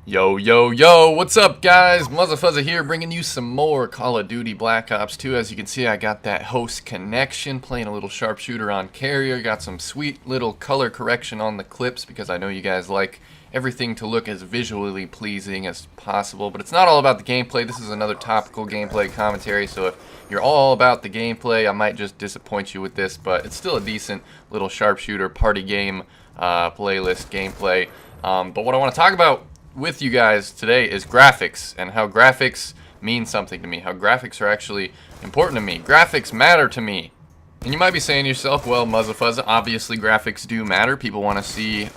Yo, yo, yo, what's up, guys? Muzzafuzza here, bringing you some more Call of Duty Black Ops 2. As you can see, I got that host connection, playing a little sharpshooter on carrier. Got some sweet little color correction on the clips because I know you guys like everything to look as visually pleasing as possible. But it's not all about the gameplay. This is another topical gameplay commentary, so if you're all about the gameplay, I might just disappoint you with this, but it's still a decent little sharpshooter party game playlist gameplay. But what I want to talk about with you guys today is graphics and how graphics mean something to me, how graphics are actually important to me. Graphics matter to me. And you might be saying to yourself, well, Muzzafuzza, obviously graphics do matter. People want to see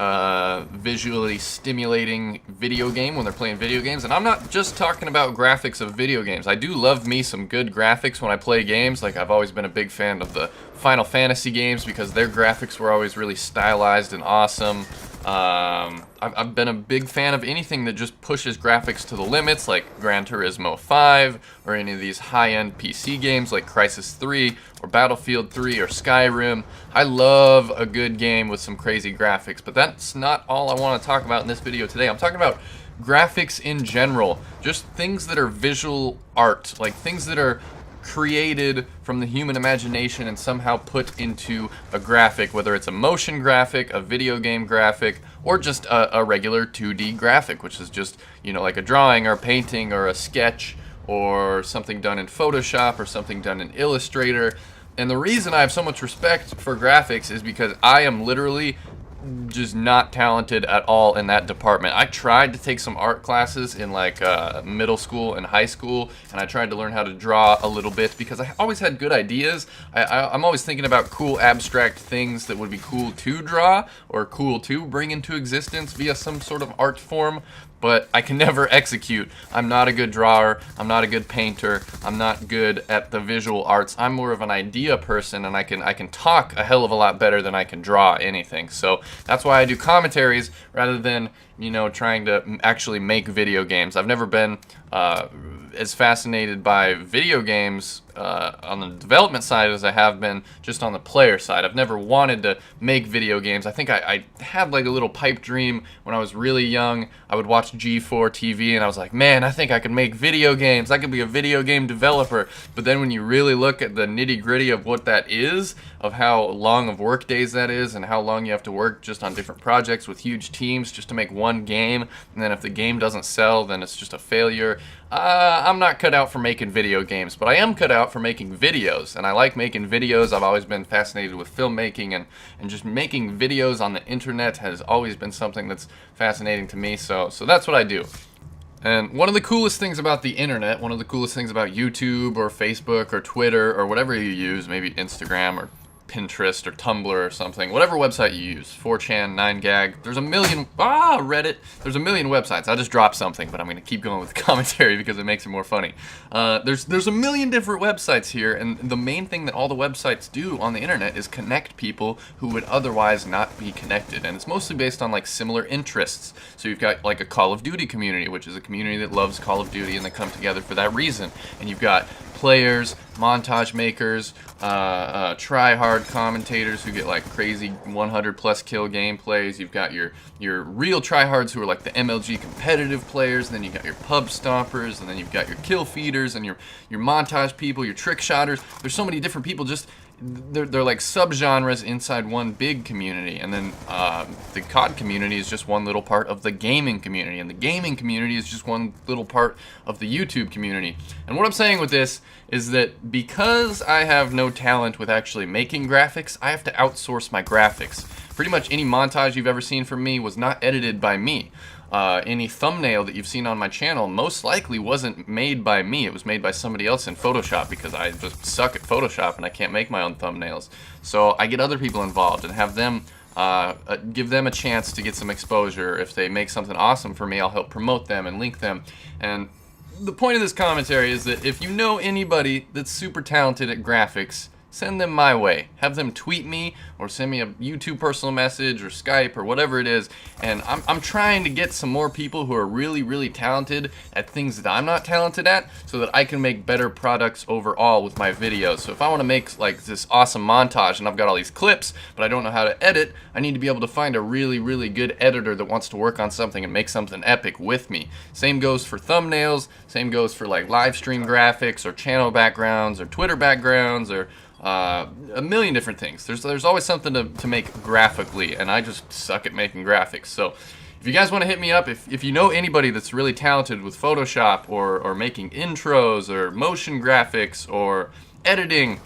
visually stimulating video game when they're playing video games. And I'm not just talking about graphics of video games. I do love me some good graphics when I play games. Like, I've always been a big fan of the Final Fantasy games because their graphics were always really stylized and awesome. I've been a big fan of anything that just pushes graphics to the limits, like Gran Turismo 5, or any of these high-end PC games like Crysis 3, or Battlefield 3, or Skyrim. I love a good game with some crazy graphics, but that's not all I want to talk about in this video today. I'm talking about graphics in general, just things that are visual art, like things that are created from the human imagination and somehow put into a graphic, whether it's a motion graphic, a video game graphic, or just a regular 2D graphic, which is just, you know, like a drawing or a painting or a sketch or something done in Photoshop or something done in Illustrator. And the reason I have so much respect for graphics is because I am literally just not talented at all in that department. I tried to take some art classes in like middle school and high school, and I tried to learn how to draw a little bit because I always had good ideas. I'm always thinking about cool abstract things that would be cool to draw or cool to bring into existence via some sort of art form, but I can never execute. I'm not a good drawer, I'm not a good painter, I'm not good at the visual arts. I'm more of an idea person, and I can talk a hell of a lot better than I can draw anything. So that's why I do commentaries rather than, you know, trying to actually make video games. I've never been as fascinated by video games on the development side as I have been just on the player side. I've never wanted to make video games. I think I had like a little pipe dream when I was really young. I would watch G4 TV and I was like, man, I think I could make video games. I could be a video game developer. But then when you really look at the nitty gritty of what that is, of how long of work days that is, and how long you have to work just on different projects with huge teams just to make one game, and then if the game doesn't sell, then it's just a failure. I'm not cut out for making video games, but I am cut out for making videos, and I like making videos. I've always been fascinated with filmmaking, and just making videos on the internet has always been something that's fascinating to me, so that's what I do. And one of the coolest things about the internet, one of the coolest things about YouTube or Facebook or Twitter or whatever you use, maybe Instagram or Pinterest or Tumblr or something, whatever website you use, 4chan, 9gag, there's a million, Reddit, there's a million websites. I just dropped something, but I'm going to keep going with the commentary because it makes it more funny. There's a million different websites here, and the main thing that all the websites do on the internet is connect people who would otherwise not be connected, and it's mostly based on like similar interests. So you've got like a Call of Duty community, which is a community that loves Call of Duty and they come together for that reason, and you've got players, montage makers, try-hard commentators who get like crazy 100 plus kill gameplays. You've got your real tryhards who are like the MLG competitive players, and then you've got your pub stompers, and then you've got your kill feeders, and your montage people, your trick shotters. There's so many different people, just they're like subgenres inside one big community, and then the COD community is just one little part of the gaming community, and the gaming community is just one little part of the YouTube community. And what I'm saying with this is that because I have no talent with actually making graphics, I have to outsource my graphics. Pretty much any montage you've ever seen from me was not edited by me. Any thumbnail that you've seen on my channel most likely wasn't made by me. It was made by somebody else in Photoshop because I just suck at Photoshop and I can't make my own thumbnails. So I get other people involved and have them give them a chance to get some exposure. If they make something awesome for me, I'll help promote them and link them. And the point of this commentary is that if you know anybody that's super talented at graphics, send them my way. Have them tweet me or send me a YouTube personal message or Skype or whatever it is. And I'm trying to get some more people who are really, really talented at things that I'm not talented at, so that I can make better products overall with my videos. So if I want to make like this awesome montage and I've got all these clips, but I don't know how to edit, I need to be able to find a really, really good editor that wants to work on something and make something epic with me. Same goes for thumbnails, same goes for like live stream graphics or channel backgrounds or Twitter backgrounds or a million different things. There's always something to make graphically, and I just suck at making graphics. So if you guys want to hit me up, if you know anybody that's really talented with Photoshop or making intros or motion graphics or editing,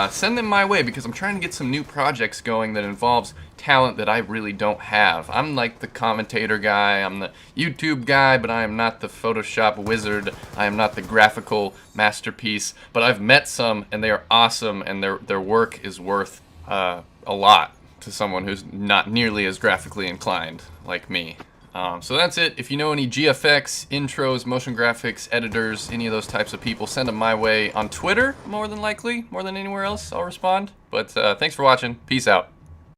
send them my way, because I'm trying to get some new projects going that involves talent that I really don't have. I'm like the commentator guy, I'm the YouTube guy, but I am not the Photoshop wizard. I am not the graphical masterpiece, but I've met some and they are awesome, and their work is worth a lot to someone who's not nearly as graphically inclined like me. So that's it. If you know any GFX, intros, motion graphics, editors, any of those types of people, send them my way on Twitter, more than likely, more than anywhere else. I'll respond. But thanks for watching. Peace out.